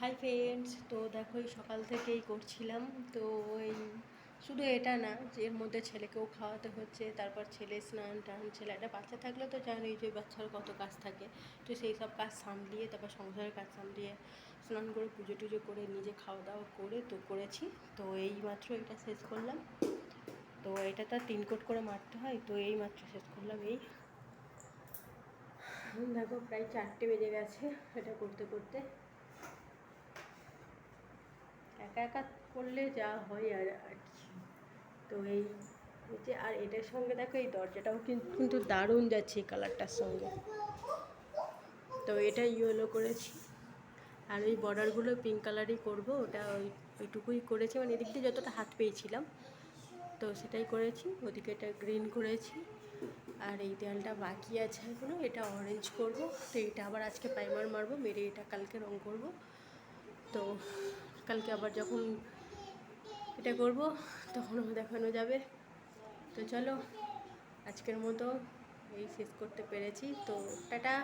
Hi friends, তো দেখো এই সকাল থেকেই করছিলাম। তো এই শুধু এটা না যে এর মধ্যে ছেলেকেও খাওয়াতে হচ্ছে, তারপর ছেলে স্নান টান, ছেলে একটা বাচ্চা থাকলে তো জানোই যে বাচ্চার কত কাজ থাকে। তো সেই সব কাজ সামলিয়ে, তারপর সংসারের কাজ সামলিয়ে স্নান করে পুজো টুজো করে নিজে খাওয়া দাওয়া করে তো করেছি। তো এই মাত্র এটা শেষ করলাম। তো এটা তো 3 কোট করে মারতে হয়, তো এই মাত্র শেষ করলাম। এই দেখো প্রায় 4টে বেজে গেছে এটা করতে করতে। একা একা করলে যা হয় আর কি। তো এই যে আর এটার সঙ্গে দেখো এই দরজাটাও কিন্তু দারুণ যাচ্ছে এই কালারটার সঙ্গে। তো এটা ইয়েলো করেছি, আর ওই বর্ডারগুলো পিঙ্ক কালারই করবো। ওটা ওইটুকুই করেছি, মানে এদিক দিয়ে যতটা হাত পেয়েছিলাম তো সেটাই করেছি। ওদিকে এটা গ্রিন করেছি, আর এই দেয়ালটা বাকি আছে এখনো, এটা অরেঞ্জ করব। তো এটা আবার আজকে প্রাইমার মারবো, মেরে এটা কালকে রং করব। তো কালকে আবার যখন এটা করব তখনও দেখানো যাবে। তো চলো আজকের মতো এই শেষ করতে পেরেছি। তো টাটা।